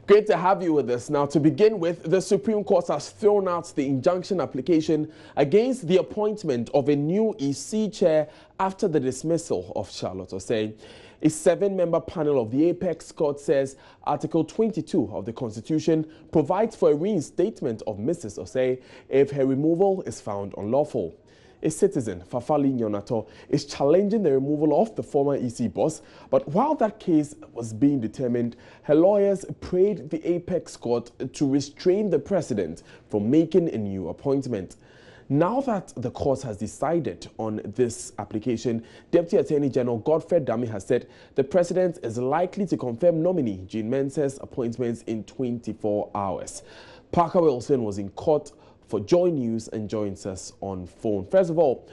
Great to have you with us. Now, to begin with, the Supreme Court has thrown out the injunction application against the appointment of a new EC chair after the dismissal of Charlotte Osei. A 7-member panel of the Apex Court says Article 22 of the Constitution provides for a reinstatement of Mrs. Osei if her removal is found unlawful. A citizen, Fafali Nyonato, is challenging the removal of the former EC boss, but while that case was being determined, her lawyers prayed the Apex Court to restrain the president from making a new appointment. Now that the court has decided on this application, Deputy Attorney General Godfrey Dame has said the president is likely to confirm nominee Jean Mensah's appointments in 24 hours. Parker Wilson was in court for Joy News and joins us on phone. First of all,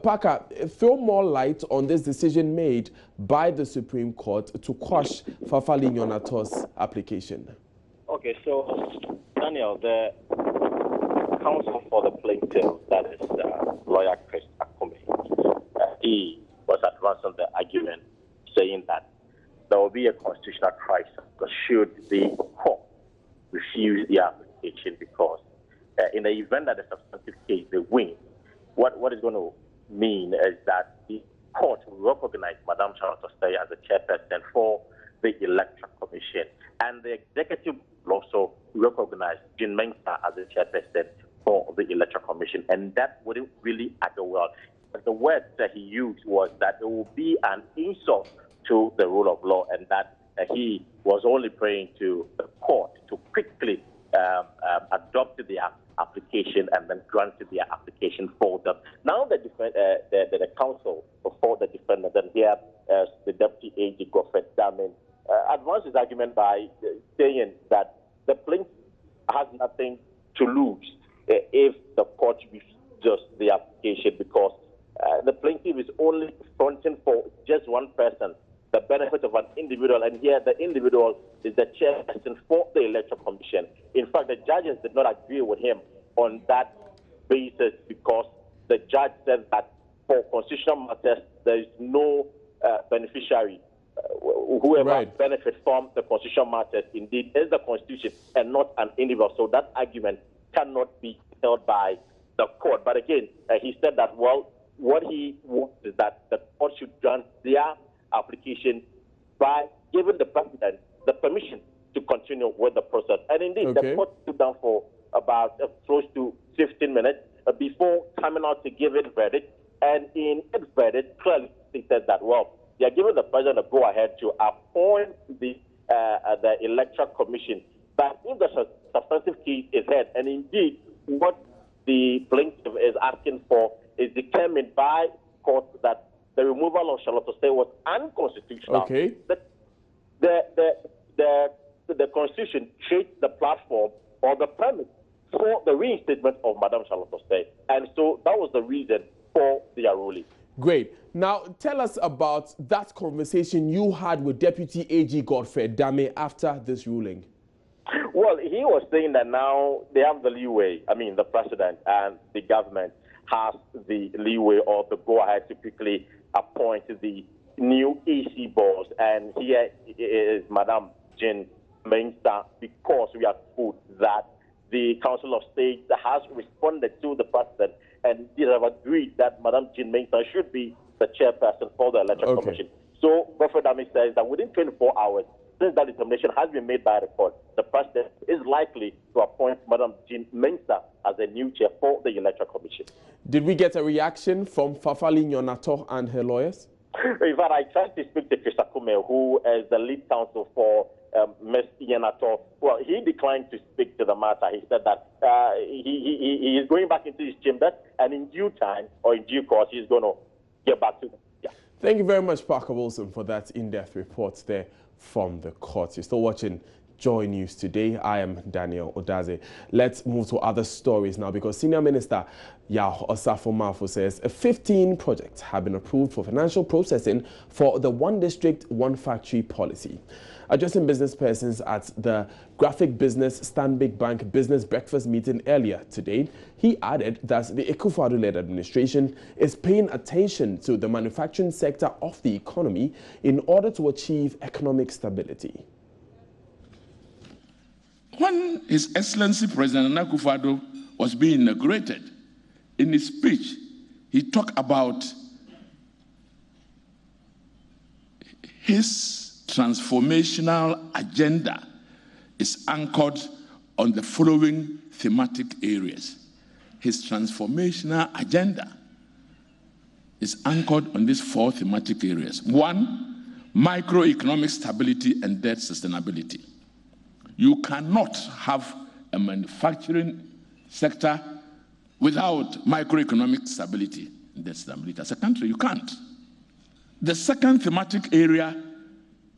Parker, throw more light on this decision made by the Supreme Court to quash Fafali Nyonato's application. Okay, so Daniel, the counsel for the plaintiff, that is lawyer Chris Akome, he was advancing the argument saying that there will be a constitutional crisis should the court refuse the application because in the event that the substantive case they win, what is going to mean is that the court will recognize Madame Charlotte Osei as a chairperson for the Electoral Commission, and the executive will also recognize Jean Mensah as a chairperson for the Electoral Commission, and that wouldn't really add well. But the word that he used was that it will be an insult to the rule of law, and that he was only praying to the court to quickly adopt the application and then granted their application for them. Now the counsel for the defendant, and here the Deputy AG Godfrey Dame advanced his argument by saying that the plaintiff has nothing to lose if the court refuses the application because the plaintiff is only fronting for just one person, the benefit of an individual, and here the individual is the chairperson for the Electoral Commission. In fact, the judges did not agree with him on that basis because the judge said that for constitutional matters, there is no beneficiary. Whoever benefits from the constitutional matters indeed is the Constitution and not an individual. So that argument cannot be held by the court. But again, he said that, well, what he wants is that the court should grant their application by giving the president the permission to continue with the process. And indeed, the court stood down for about close to 15 minutes before coming out to give its verdict. And in its verdict, clearly it said that, well, they are giving the president a go-ahead to appoint the Electoral Commission. But if the substantive case is heard, and indeed what the plaintiff is asking for is determined by court that the removal of Charlotte Osei was unconstitutional. The Constitution creates the platform or the premise for the reinstatement of Madame Charlotte Osei. And so that was the reason for their ruling. Great. Now, tell us about that conversation you had with Deputy AG Godfrey Dame after this ruling. Well, he was saying that now they have the leeway. I mean, the president and the government has the leeway or the go-ahead to quickly appoint the new AC boss. And here is Madame Jean Mensah, because we are told that the Council of State has responded to the president and they have agreed that Madame Jean Mensah should be the chairperson for the Electoral Commission. So Godfrey Dame says that within 24 hours, since that determination has been made by the court, the president is likely to appoint Madame Jean Mensah as a new chair for the Electoral Commission. Did we get a reaction from Fafali Nyonato and her lawyers? In fact, I tried to speak to Chris Akome, who is the lead counsel for Ms. Nyonato. Well, he declined to speak to the matter. He said that he is going back into his chamber, and in due time or in due course, he's going to get back to them. Yeah. Thank you very much, Parker Wilson, for that in-depth report there from the court. You're still watching Joy News today. I am Daniel Odaze. Let's move to other stories now, because Senior Minister Osafo Maafo says 15 projects have been approved for financial processing for the One District, One Factory policy. Addressing business persons at the Graphic Business Stanbic Bank Business Breakfast meeting earlier today, he added that the Akufo-Addo-led administration is paying attention to the manufacturing sector of the economy in order to achieve economic stability. When His Excellency President Nana Akufo-Addo was being inaugurated, in his speech, he talked about his transformational agenda is anchored on the following thematic areas. His transformational agenda is anchored on these 4 thematic areas. 1, microeconomic stability and debt sustainability. You cannot have a manufacturing sector without macroeconomic stability and debt stability. As a country, you can't. The second thematic area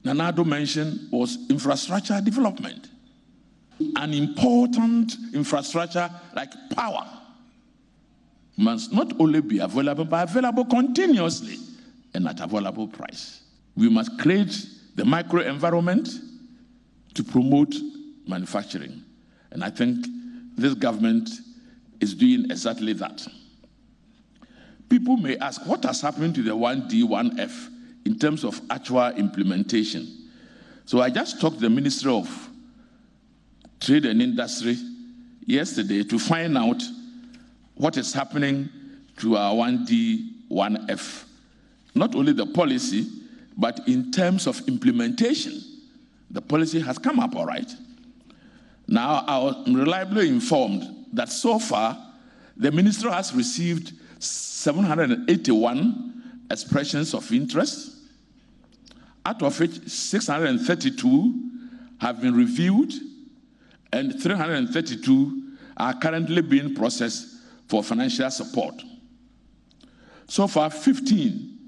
Nana Addo mentioned was infrastructure development. An important infrastructure like power must not only be available, but available continuously and at available price. We must create the micro environment to promote manufacturing. And I think this government is doing exactly that. People may ask, what has happened to the 1D, 1F in terms of actual implementation? So I just talked to the Ministry of Trade and Industry yesterday to find out what is happening to our 1D, 1F. Not only the policy, but in terms of implementation. The policy has come up all right. Now, I'm reliably informed that so far, the ministry has received 781 expressions of interest, out of which 632 have been reviewed, and 332 are currently being processed for financial support. So far, 15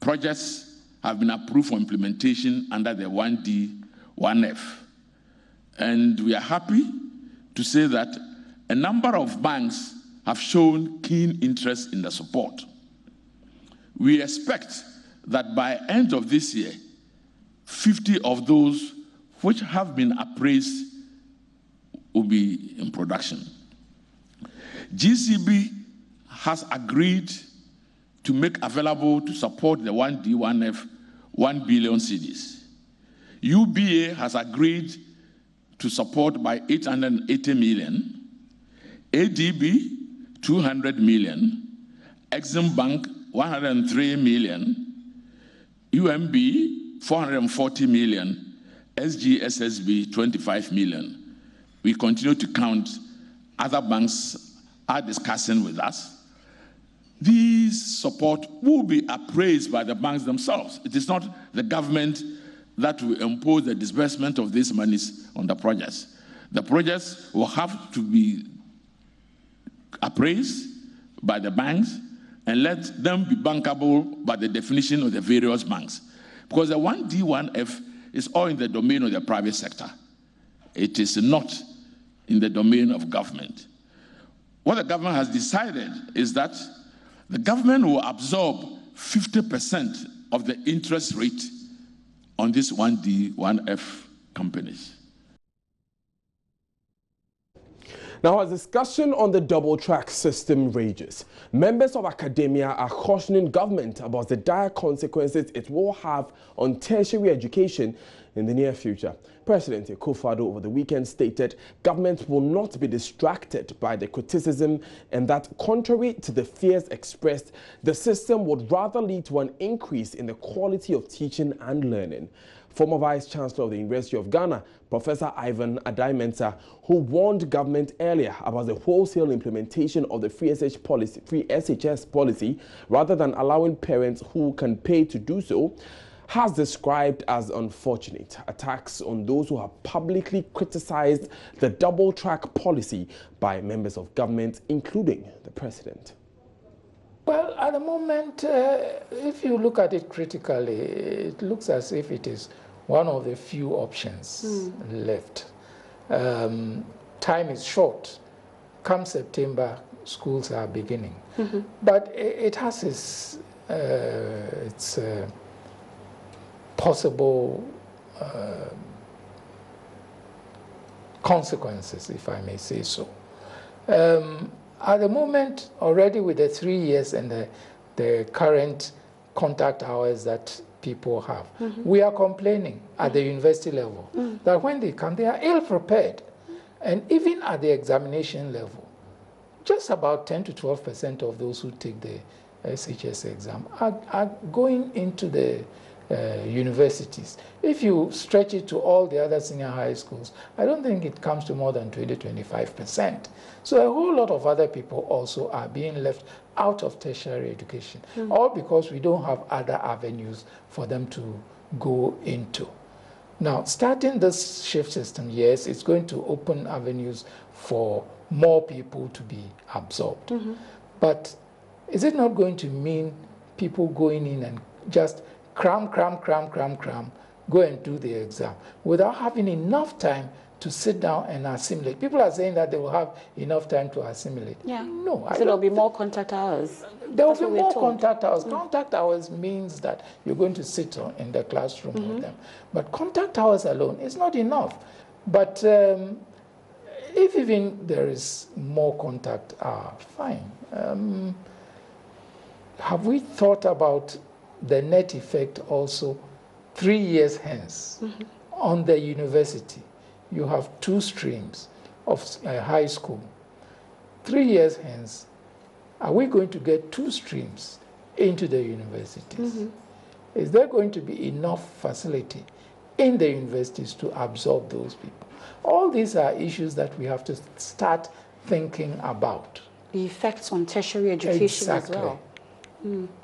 projects have been approved for implementation under the 1D, 1F. And we are happy to say that a number of banks have shown keen interest in the support. We expect that by end of this year, 50 of those which have been appraised will be in production. GCB has agreed to make available to support the 1D, 1F, 1 billion cedis. UBA has agreed to support by 880 million, ADB 200 million, Exim Bank 103 million, UMB 440 million, SGSSB 25 million. We continue to count. Other banks are discussing with us. These support will be appraised by the banks themselves. It is not the government that will impose the disbursement of these monies on the projects. The projects will have to be appraised by the banks and let them be bankable by the definition of the various banks. Because the 1D, 1F is all in the domain of the private sector. It is not in the domain of government. What the government has decided is that the government will absorb 50% of the interest rate on these 1D, 1F companies. Now, as discussion on the double-track system rages, members of academia are cautioning government about the dire consequences it will have on tertiary education in the near future. President Akufo-Addo over the weekend stated government will not be distracted by the criticism and that, contrary to the fears expressed, the system would rather lead to an increase in the quality of teaching and learning. Former Vice-Chancellor of the University of Ghana, Professor Ivan Adai-Mensah, who warned government earlier about the wholesale implementation of the free SHS policy rather than allowing parents who can pay to do so, has described as unfortunate attacks on those who have publicly criticized the double-track policy by members of government, including the president. Well, at the moment, if you look at it critically, it looks as if it is one of the few options left. Time is short. Come September, schools are beginning. But it has its possible consequences, if I may say so. At the moment, already with the 3 years and the current contact hours that people have, we are complaining at the university level that when they come, they are ill-prepared And even at the examination level, just about 10 to 12% of those who take the SHS exam are going into the universities. If you stretch it to all the other senior high schools, I don't think it comes to more than 20-25%. So a whole lot of other people also are being left out of tertiary education, all because we don't have other avenues for them to go into. Now, starting this shift system, yes, it's going to open avenues for more people to be absorbed. But is it not going to mean people going in and just cram, go and do the exam without having enough time to sit down and assimilate? People are saying that they will have enough time to assimilate. Yeah. No. So there'll be more contact hours. There will be more contact hours. Contact hours means that you're going to sit in the classroom with them. But contact hours alone is not enough. But if even there is more contact hour, fine. Have we thought about the net effect also 3 years hence on the university? You have 2 streams of high school. 3 years hence, are we going to get 2 streams into the universities? Is there going to be enough facility in the universities to absorb those people? All these are issues that we have to start thinking about. The effects on tertiary education as well.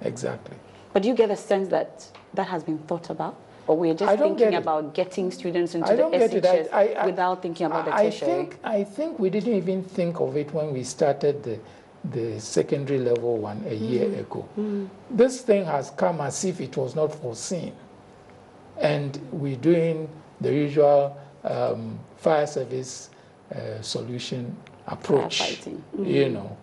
Exactly. But do you get a sense that that has been thought about? Or we're just thinking about getting students into the SHS without thinking about the tertiary? I think we didn't even think of it when we started the secondary level one a year ago. This thing has come as if it was not foreseen. And we're doing the usual fire service solution approach, you know.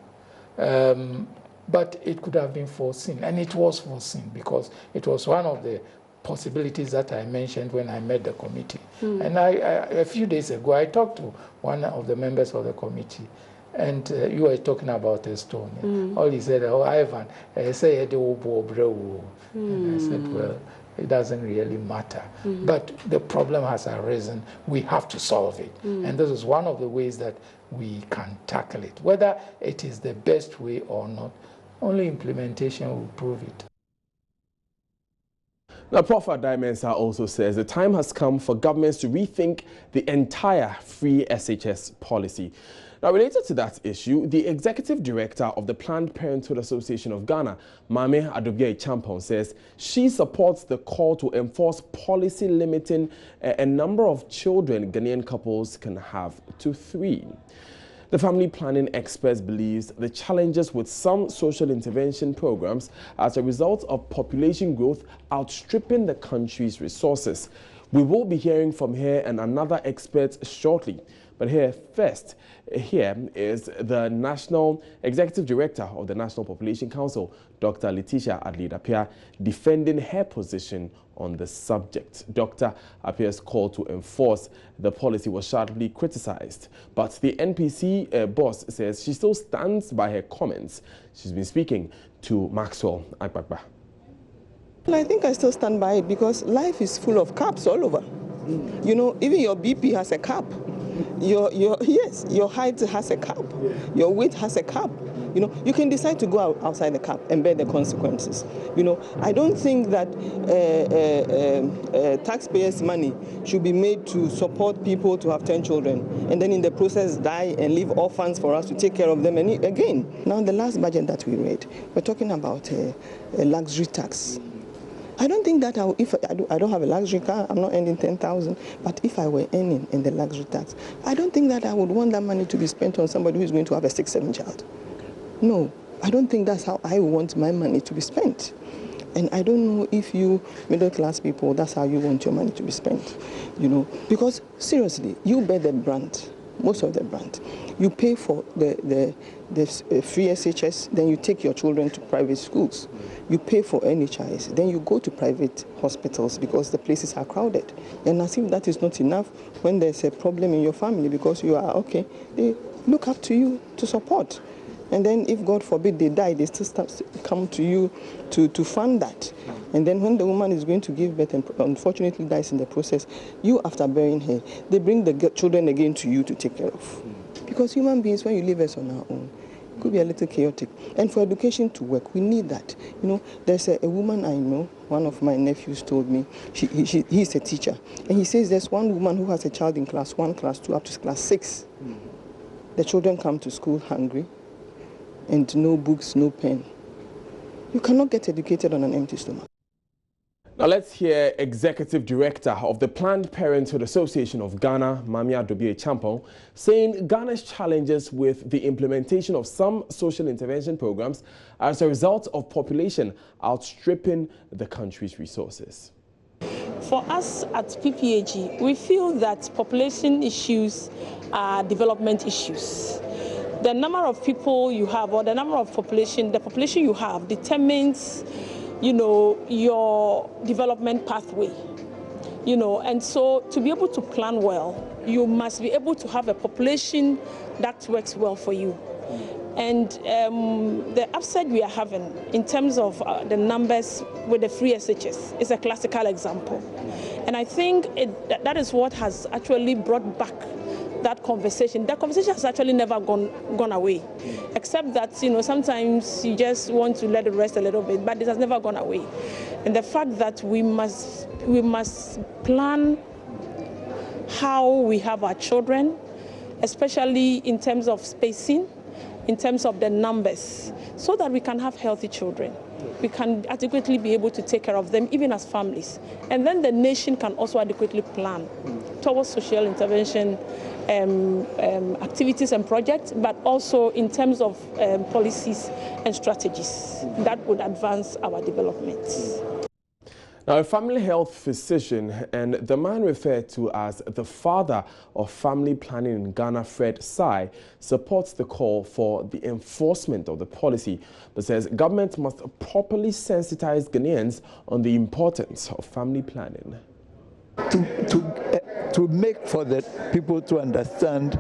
But it could have been foreseen, and it was foreseen because it was one of the possibilities that I mentioned when I met the committee. And a few days ago, I talked to one of the members of the committee, and you were talking about Estonia. All he said, "Oh, Ivan, say it will be." And I said, "Well, it doesn't really matter. But the problem has arisen. We have to solve it. And this is one of the ways that we can tackle it. Whether it is the best way or not, only implementation will prove it." Now, Prof. Dimensa also says the time has come for governments to rethink the entire free SHS policy. Now, related to that issue, the Executive Director of the Planned Parenthood Association of Ghana, Mame Adobia Champon, says she supports the call to enforce policy limiting a number of children Ghanaian couples can have to 3. The family planning experts believes the challenges with some social intervention programs as a result of population growth outstripping the country's resources. We will be hearing from her and another expert shortly. But here is the National Executive Director of the National Population Council, Dr. Letitia Adley-Dapia, defending her position on the subject. Dr. Apia's call to enforce the policy was sharply criticized, but the NPC boss says she still stands by her comments. She's been speaking to Maxwell Agbagba. Well, I think I still stand by it because life is full of caps all over. You know, even your BP has a cap. Your height has a cap. Your weight has a cap. You know, you can decide to go outside the cap and bear the consequences. You know, I don't think that taxpayers' money should be made to support people to have 10 children and then in the process die and leave orphans for us to take care of them. And again, now in the last budget that we read, we're talking about a luxury tax. I don't think that if I don't have a luxury car, I'm not earning 10,000. But if I were earning in the luxury tax, I don't think that I would want that money to be spent on somebody who's going to have a 6-7 child. No, I don't think that's how I want my money to be spent. And I don't know if you middle-class people, that's how you want your money to be spent. You know, because seriously, you bear the brunt, most of the brunt. You pay for the free SHS, then you take your children to private schools. You pay for NHIS, then you go to private hospitals because the places are crowded. And as if that is not enough, when there's a problem in your family because you are okay, they look up to you to support. And then if, God forbid, they die, they still come to you to fund that. And then when the woman is going to give birth and unfortunately dies in the process, you, after burying her, they bring the children again to you to take care of. Because human beings, when you leave us on our own, it could be a little chaotic. And for education to work, we need that. You know, there's a woman I know, one of my nephews told me, he's a teacher, and he says there's one woman who has a child in class 1, class 2, up to class 6. The children come to school hungry, and no books, no pen. You cannot get educated on an empty stomach. Now let's hear Executive Director of the Planned Parenthood Association of Ghana, Mamia Dobie Champon, saying Ghana's challenges with the implementation of some social intervention programs as a result of population outstripping the country's resources. For us at PPAG, we feel that population issues are development issues. The number of people you have, or the number of population, the population you have determines, you know, your development pathway. You know, and so to be able to plan well, you must be able to have a population that works well for you. And the upside we are having in terms of the numbers with the free SHS is a classical example. And I think that is what has actually brought back that conversation. That conversation has actually never gone away, except that, you know, sometimes you just want to let it rest a little bit, but it has never gone away. And the fact that we must plan how we have our children, especially in terms of spacing, in terms of the numbers, so that we can have healthy children. We can adequately be able to take care of them, even as families. And then the nation can also adequately plan towards social intervention activities and projects, but also in terms of policies and strategies that would advance our development. Now, a family health physician and the man referred to as the father of family planning in Ghana, Fred Sai, supports the call for the enforcement of the policy, but says government must properly sensitize Ghanaians on the importance of family planning. To make for the people to understand,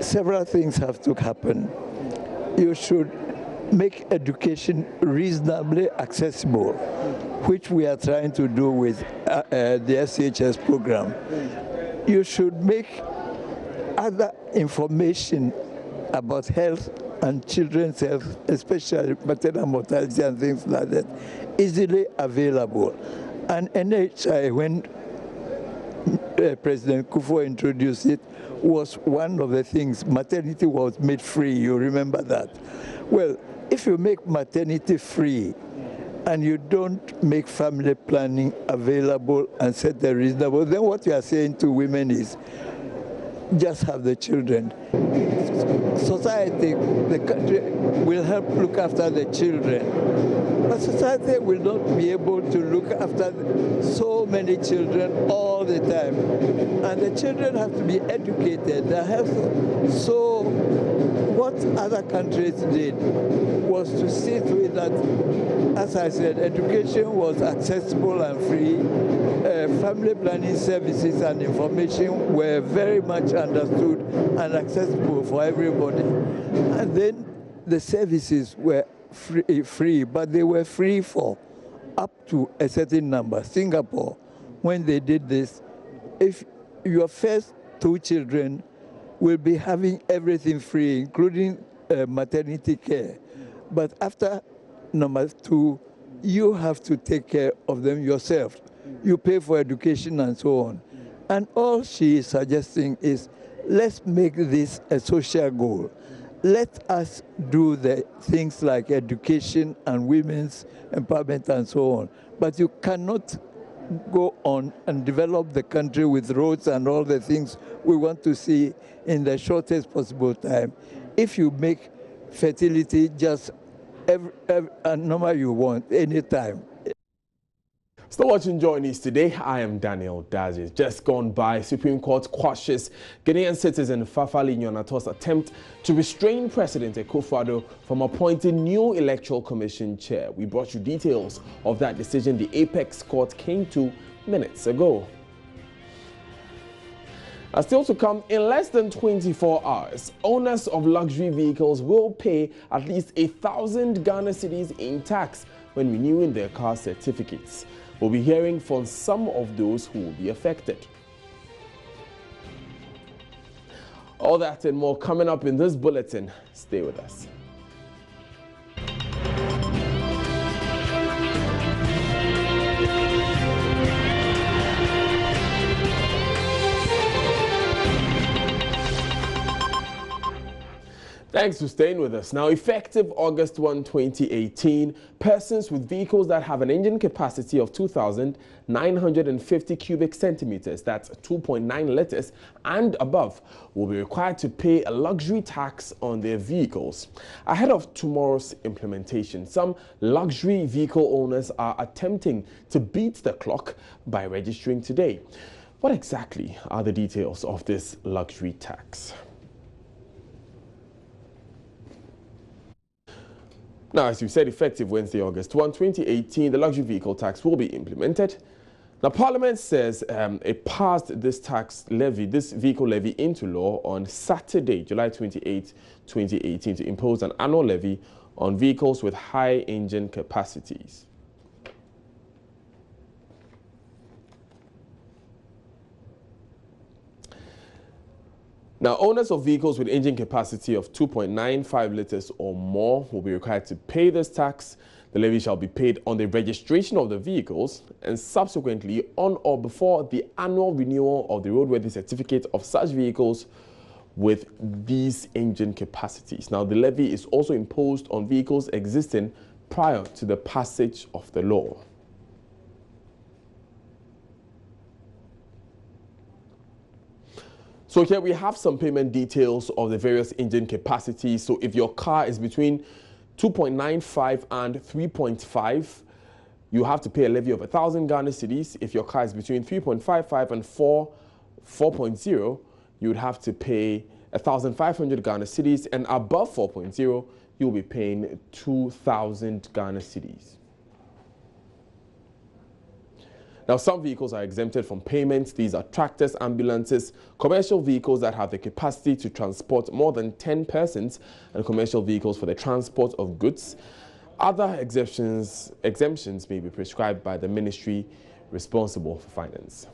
several things have to happen. You should make education reasonably accessible, which we are trying to do with the SHS program. You should make other information about health and children's health, especially maternal mortality and things like that, easily available. And NHI, when President Kufuor introduced it, was one of the things. Maternity was made free, you remember that? Well, if you make maternity free and you don't make family planning available and set the reasonable, then what you are saying to women is, just have the children. Society, the country will help look after the children, but society will not be able to look after so many children all the time. And the children have to be educated, they have to. So what other countries did was to see to it that, as I said, education was accessible and free. Family planning services and information were very much understood and accessible for everybody. And then the services were free, but they were free for up to a certain number. Singapore, when they did this, if your first 2 children will be having everything free, including maternity care. But after number 2, you have to take care of them yourself. You pay for education and so on. And all she is suggesting is, let's make this a social goal. Let us do the things like education and women's empowerment and so on. But you cannot go on and develop the country with roads and all the things we want to see in the shortest possible time if you make fertility just a number you want, anytime. Still watching Joy News today. I am Daniel Dazis. Just gone by, Supreme Court quashes Ghanaian citizen Fafali Nyonato's attempt to restrain President Akufo-Addo from appointing new Electoral Commission chair. We brought you details of that decision the Apex Court came to minutes ago. Still to come, in less than 24 hours, owners of luxury vehicles will pay at least 1,000 Ghana cedis in tax when renewing their car certificates. We'll be hearing from some of those who will be affected. All that and more coming up in this bulletin. Stay with us. Thanks for staying with us. Now, effective August 1, 2018, persons with vehicles that have an engine capacity of 2,950 cubic centimeters, that's 2.9 liters, and above, will be required to pay a luxury tax on their vehicles. Ahead of tomorrow's implementation, some luxury vehicle owners are attempting to beat the clock by registering today. What exactly are the details of this luxury tax? Now, as you said, effective Wednesday, August 1, 2018, the luxury vehicle tax will be implemented. Now, Parliament says it passed this vehicle levy into law on Saturday, July 28, 2018, to impose an annual levy on vehicles with high engine capacities. Now, owners of vehicles with engine capacity of 2.95 liters or more will be required to pay this tax. The levy shall be paid on the registration of the vehicles and subsequently on or before the annual renewal of the roadworthy certificate of such vehicles with these engine capacities. Now, the levy is also imposed on vehicles existing prior to the passage of the law. So here we have some payment details of the various engine capacities. So if your car is between 2.95 and 3.5, you have to pay a levy of 1,000 Ghana cedis. If your car is between 3.55 and 4.0, you would have to pay 1,500 Ghana cedis, and above 4.0, you'll be paying 2,000 Ghana cedis. Now, some vehicles are exempted from payments. These are tractors, ambulances, commercial vehicles that have the capacity to transport more than 10 persons, and commercial vehicles for the transport of goods. Other exemptions may be prescribed by the ministry responsible for finance.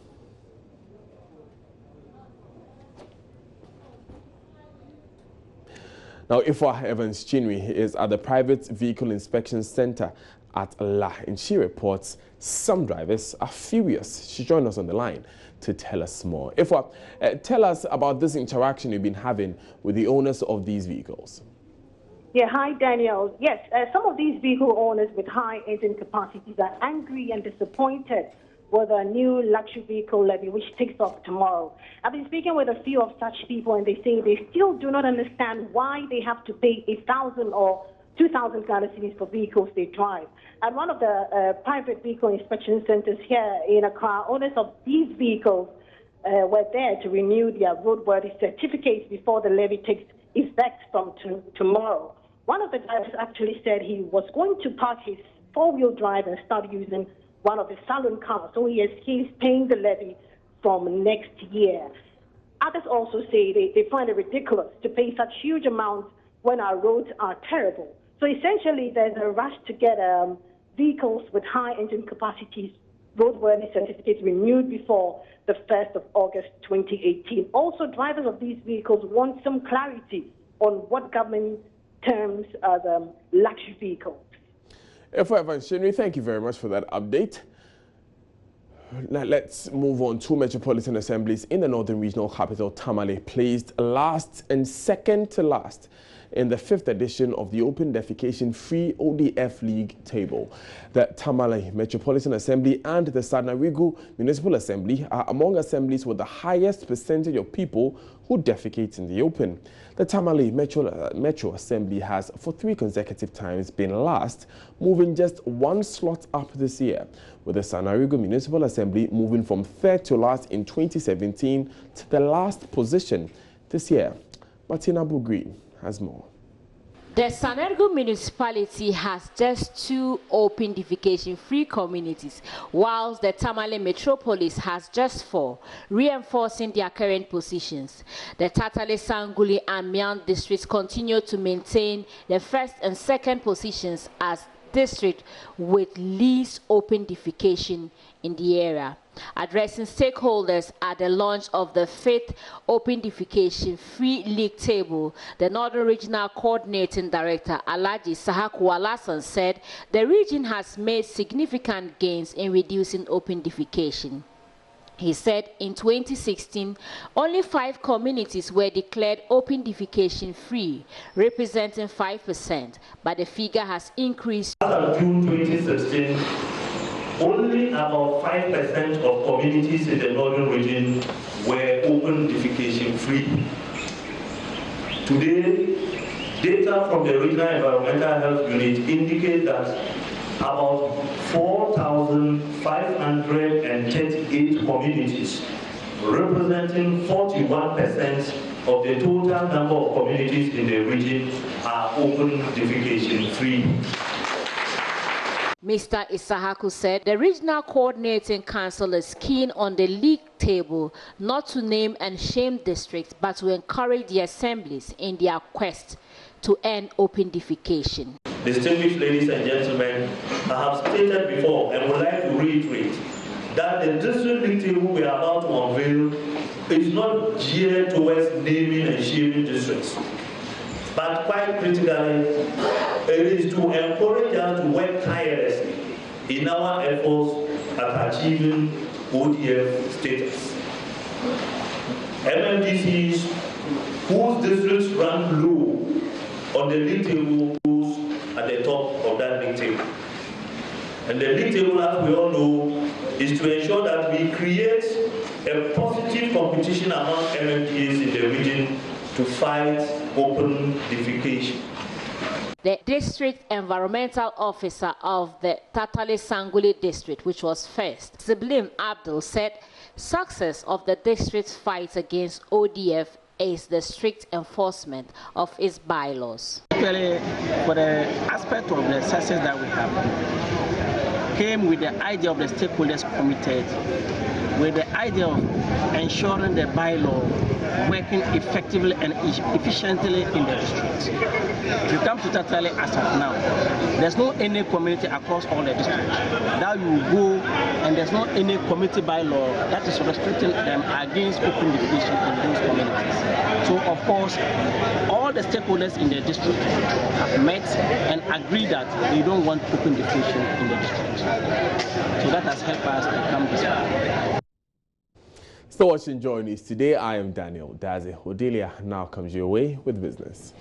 Now, Ifwa Evans Chinwe is at the Private Vehicle Inspection Center at La, and she reports some drivers are furious. She joined us on the line to tell us more. Ifwa, tell us about this interaction you've been having with the owners of these vehicles. Yeah, hi, Daniel. Yes, some of these vehicle owners with high engine capacities are angry and disappointed with a new luxury vehicle levy, which takes off tomorrow. I've been speaking with a few of such people, and they say they still do not understand why they have to pay 1,000 or 2,000 Ghana cedis for vehicles they drive. At one of the private vehicle inspection centers here in Accra, owners of these vehicles were there to renew their roadworthy certificates before the levy takes effect from tomorrow. One of the drivers actually said he was going to park his four-wheel drive and start using one of the salon cars, so he's paying the levy from next year. Others also say they find it ridiculous to pay such huge amounts when our roads are terrible. So essentially, there's a rush to get vehicles with high engine capacities roadworthy certificates renewed before the 1st of August 2018. Also, drivers of these vehicles want some clarity on what government terms as luxury vehicles. Evans Chinwe, thank you very much for that update. Now let's move on. Two metropolitan assemblies in the northern regional capital, Tamale, placed last and second to last in the 5th edition of the Open Defecation Free ODF League table. The Tamale Metropolitan Assembly and the Sanarigu Municipal Assembly are among assemblies with the highest percentage of people who defecate in the open. The Tamale Metro Assembly has for 3 consecutive times been last, moving just 1 slot up this year, with the Sanarigu Municipal Assembly moving from 3rd to last in 2017 to the last position this year. Martina Bugri has more. The Sanergo municipality has just 2 open defecation-free communities, whilst the Tamale metropolis has just 4, reinforcing their current positions. The Tatale, Sanguli and Mian districts continue to maintain the first and second positions as district with least open defecation in the area. Addressing stakeholders at the launch of the 5th Open Defecation Free League table, the Northern Regional Coordinating Director Alhaji Sahaku Alasan said the region has made significant gains in reducing open defecation. He said in 2016, only 5 communities were declared open defecation free, representing 5%, but the figure has increased. As of June 2016, only about 5% of communities in the northern region were open defecation free. Today, data from the Regional Environmental Health Unit indicate that about 4,538 communities, representing 41% of the total number of communities in the region, are open defecation free. Mr. Isahaku said the Regional Coordinating Council is keen on the league table not to name and shame districts, but to encourage the assemblies in their quest to end open defecation. Distinguished ladies and gentlemen, I have stated before and would like to reiterate that the district league table we are about to unveil is not geared towards naming and shaming districts, but quite critically, it is to encourage us to work tirelessly in our efforts at achieving ODF status. MMDCs whose districts rank low on the league table at the top of that league table. And the league table, as we all know, is to ensure that we create a positive competition among MMDAs in the region to fight open defecation. The district environmental officer of the Tatale Sanguli district, which was first, Siblim Abdul, said success of the district's fight against ODF is the strict enforcement of its bylaws. Actually, for the aspect of the success that we have, came with the idea of the stakeholders committed, with the idea of ensuring the bylaw working effectively and efficiently in the district. If you come to Tatale as of now, there's no any community across all the districts. Now you go and there's not any community bylaw that is restricting them against open defecation in those communities. So of course, all the stakeholders in the district have met and agreed that they don't want open defecation in the district. So that has helped us to come this far. Still watching Joy News today. I am Daniel Daze. Odelia now comes your way with business.